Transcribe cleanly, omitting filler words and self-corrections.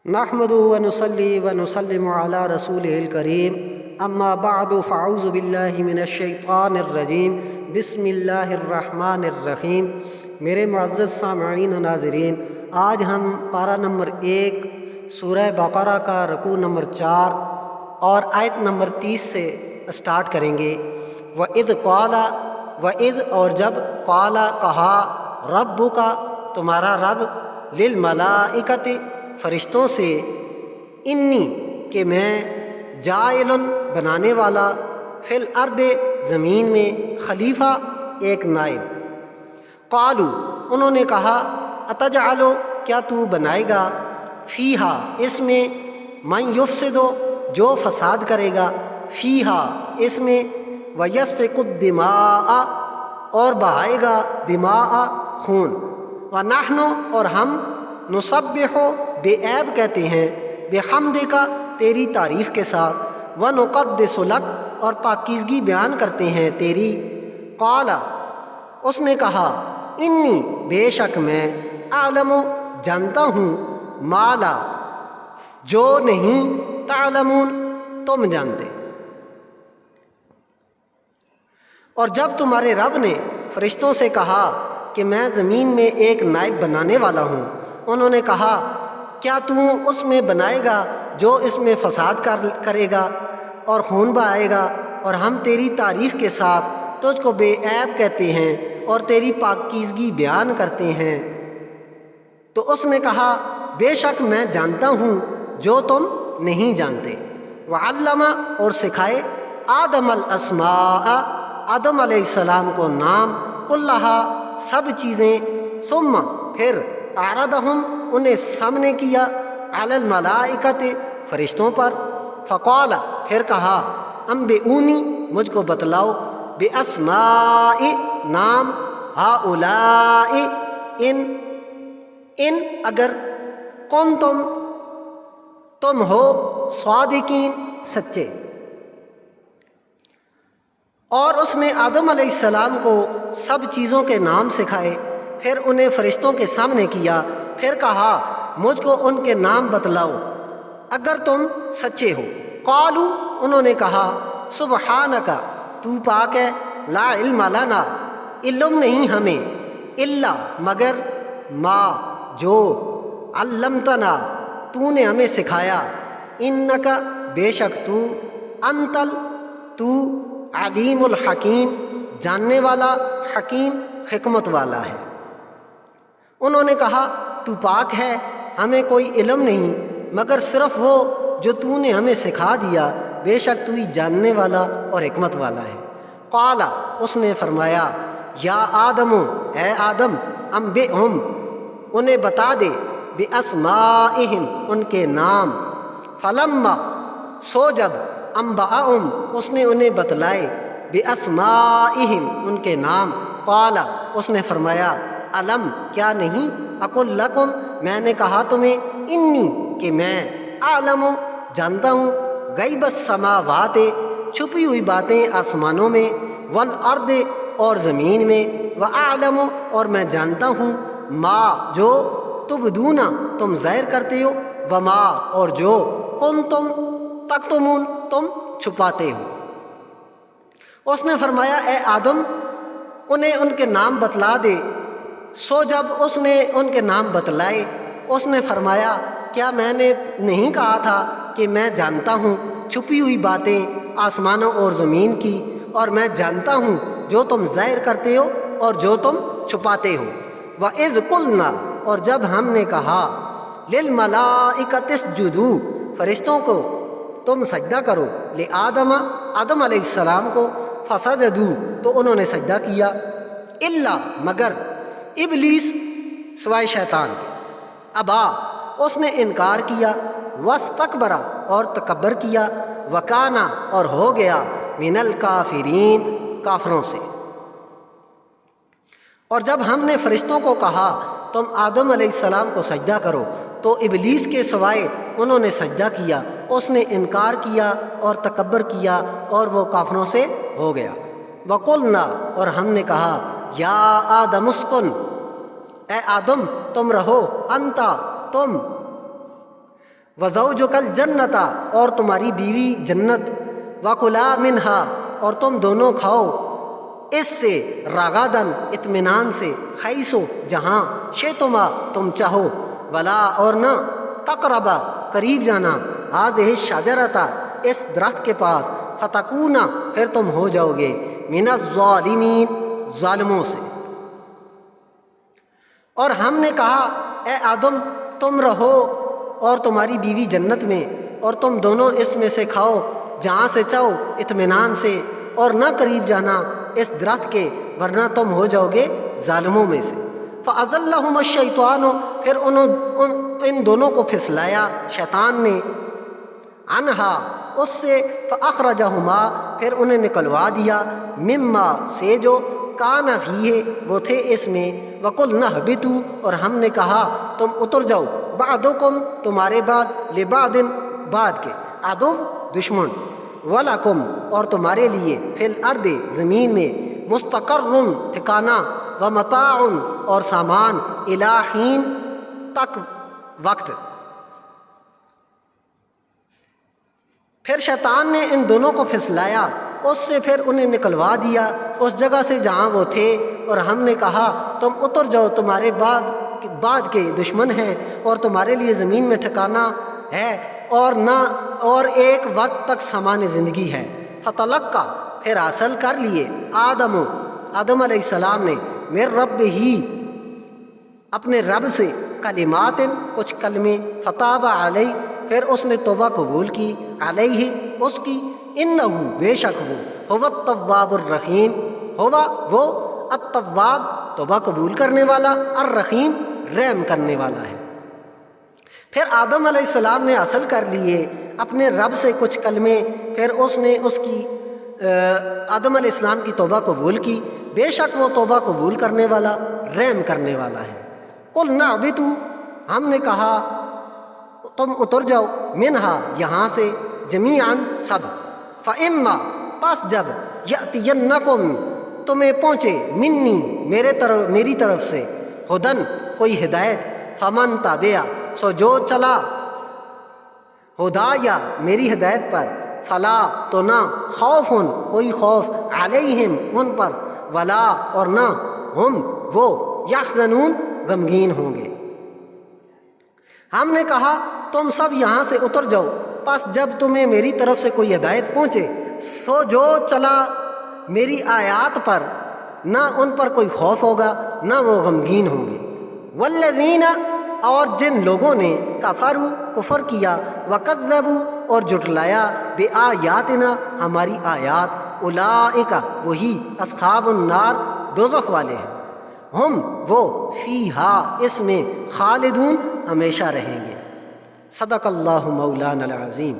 نحمدُ و نصلی و نسلم علی رسولہ الکریم اما بعد فاعوذ باللہ من الشیطان الرجیم بسم اللہ الرحمن الرحیم۔ میرے معزز سامعین و ناظرین، آج ہم پارہ نمبر 1 سورہ بقرہ کا رکوع نمبر 4 اور آیت نمبر 30 سے اسٹارٹ کریں گے۔ وَإِذْ قَالَ، وَإِذْ اور جب، قَالَ کہا، رَبُّکَ تمہارا رب، لِلْمَلَائِکَةِ فرشتوں سے، انی کہ میں، جاعل بنانے والا، فی الارض زمین میں، خلیفہ ایک نائب۔ قالوا انہوں نے کہا، اتجعل کیا تو بنائے گا، فیہا اس میں، من یفسد جو فساد کرے گا، فیہا اس میں، ویسفک الدماء اور بہائے گا دماء خون، ونحن اور ہم، نسبح بے عیب کہتے ہیں، بحمدک تیری تعریف کے ساتھ، ونقدس لک اور پاکیزگی بیان کرتے ہیں تیری۔ قال اس نے کہا، انی بے شک میں، اعلم جانتا ہوں، ما لا جو نہیں، تعلمون تم جانتے۔ اور جب تمہارے رب نے فرشتوں سے کہا کہ میں زمین میں ایک نائب بنانے والا ہوں، انہوں نے کہا، کیا تو اس میں بنائے گا جو اس میں فساد کرے گا اور خون بہائے گا، اور ہم تیری تعریف کے ساتھ تجھ کو بے عیب کہتے ہیں اور تیری پاکیزگی بیان کرتے ہیں۔ تو اس نے کہا، بے شک میں جانتا ہوں جو تم نہیں جانتے۔ وعلم اور سکھائے، آدم الاسماء آدم علیہ السلام کو نام، کلہا سب چیزیں، ثم پھر، اعرضہم انہیں سامنے کیا، علی الملائکۃ فرشتوں پر، فقال پھر کہا، انبئونی مجھ کو بتلاؤ، باسماء نام، ہؤلاء ان اگر، کنتم تم ہو، صادقین سچے۔ اور اس نے آدم علیہ السلام کو سب چیزوں کے نام سکھائے، پھر انہیں فرشتوں کے سامنے کیا، پھر کہا، مجھ کو ان کے نام بتلاؤ اگر تم سچے ہو۔ قالوا انہوں نے کہا، سبحانک تو پاک ہے، لا علم لنا علم نہیں ہمیں، الا مگر، ما جو، علمتنا تو نے ہمیں سکھایا، انک بے شک تو، انتل تو، علیم الحکیم جاننے والا، حکیم حکمت والا ہے۔ انہوں نے کہا، تو پاک ہے، ہمیں کوئی علم نہیں مگر صرف وہ جو تو نے ہمیں سکھا دیا، بے شک تو ہی جاننے والا اور حکمت والا ہے۔ قال اس نے فرمایا، یا آدم اے آدم، انبئہم انہیں بتا دے، باسمائہم ان کے نام، فلما سو جب، انبأہم اس نے انہیں بتلائے، باسمائہم ان کے نام، قال اس نے فرمایا، علم کیا نہیں، اقل لکم میں نے کہا تمہیں، انی کہ میں، اعلم جانتا ہوں، غیب السماوات چھپی ہوئی باتیں آسمانوں میں، والارض اور زمین میں، واعلم اور میں جانتا ہوں، ما جو، تبدون تم ظاہر کرتے ہو، وما اور جو، کنتم تکتمون تم چھپاتے ہو۔ اس نے فرمایا، اے آدم انہیں ان کے نام بتلا دے۔ سو جب اس نے ان کے نام بتلائے، اس نے فرمایا، کیا میں نے نہیں کہا تھا کہ میں جانتا ہوں چھپی ہوئی باتیں آسمانوں اور زمین کی، اور میں جانتا ہوں جو تم ظاہر کرتے ہو اور جو تم چھپاتے ہو۔ وَإِذْ قُلْنَا اور جب ہم نے کہا، لِلْمَلَائِكَةِ اسْجُدُوا فرشتوں کو تم سجدہ کرو، لِآدَمَ آدم علیہ السلام کو، فَسَجَدُوا تو انہوں نے سجدہ کیا، إِلَّا مگر، ابلیس سوائے شیطان کے، ابا اس نے انکار کیا، واستکبر اور تکبر کیا، وکانا اور ہو گیا، من الکافرین کافروں سے۔ اور جب ہم نے فرشتوں کو کہا تم آدم علیہ السلام کو سجدہ کرو، تو ابلیس کے سوائے انہوں نے سجدہ کیا، اس نے انکار کیا اور تکبر کیا اور وہ کافروں سے ہو گیا۔ وقلنا اور ہم نے کہا، یا آدم اسکن اے آدم تم رہو، انتا تم، وزوجک الجنت، اور تمہاری بیوی جنت، وکلا منہا، اور تم دونوں کھاؤ اس سے، راغدن اطمینان سے، خیسو جہاں، شئتما تم چاہو، ولا اور نہ، تقربا قریب جانا، ہذہ الشجرۃ اس درخت کے پاس، فتکونا پھر تم ہو جاؤ گے، من الظالمین ظالموں سے۔ اور ہم نے کہا اے آدم تم رہو اور تمہاری بیوی جنت میں، اور تم دونوں اس میں سے کھاؤ جہاں سے چاہو اطمینان سے، اور نہ قریب جانا اس درخت کے ورنہ تم ہو جاؤ گے ظالموں میں سے۔ فَأَزَلَّهُمَا الشَّيْطَانُ پھر ان دونوں کو پھسلایا شیطان نے، عنہا اس سے، فَأَخْرَجَهُمَا پھر انہیں نکلوا دیا، مما سے جو، کان فیہ وہ تھے اس میں، وَقُلْنَا اهْبِطُوا اور ہم نے کہا تم اتر جاؤ، بعضکم تمہارے بعد، لبعض بعد کے، عدو دشمن، وَلَکُمْ اور تمہارے لیے، فی الارض زمین میں، مستقر ٹھکانہ، ومتاع اور سامان، الی حین تک وقت۔ پھر شیطان نے ان دونوں کو پھسلایا، اس سے پھر انہیں نکلوا دیا اس جگہ سے جہاں وہ تھے، اور ہم نے کہا تم اتر جاؤ، تمہارے بعد کے دشمن ہیں اور تمہارے لیے زمین میں ٹھکانہ ہے، اور ایک وقت تک سامان زندگی ہے۔ فتلقی پھر حاصل کر لیے آدم علیہ السلام نے، من رب ہی اپنے رب سے، کلمات کچھ کلمے، فتاب علیہ پھر اس نے توبہ قبول کی، علیہ اس کی، انہ بے شک وہ، هو التواب الرحیم، ہوا وہ، التواب توبہ قبول کرنے والا، الرحیم رحم کرنے والا ہے۔ پھر آدم علیہ السلام نے حاصل کر لیے اپنے رب سے کچھ کلمے، پھر اس نے آدم علیہ السلام کی توبہ قبول کی، بے شک وہ توبہ قبول کرنے والا، رحم کرنے والا ہے۔ قُلْنَا اهْبِطُوا ہم نے کہا تم اتر جاؤ، منہا یہاں سے، جمیعاً سب، فَإِمَّا پس جب، یأتینکم تمہیں پہنچے، منی میری طرف سے، ہدن کوئی ہدایت، فمن تابع سو جو چلا، ہدایا میری ہدایت پر، فلا تو نہ، خوف کوئی خوف، علیہم ان پر، ولا اور نہ، ہم وہ، یحزنون غمگین ہوں گے۔ ہم نے کہا تم سب یہاں سے اتر جاؤ، پس جب تمہیں میری طرف سے کوئی ہدایت پہنچے، سو جو چلا میری آیات پر، نہ ان پر کوئی خوف ہوگا نہ وہ غمگین ہوں گے۔ والذین اور جن لوگوں نے، کفروا کفر کیا، وکذبوا اور جھٹلایا، بآیاتنا ہماری آیات، اولئک وہی، اصحاب النار دوزخ والے ہیں، ہم وہ، فیہا اس میں، خالدون ہمیشہ رہیں گے۔ صدق اللہ مولانا العظیم۔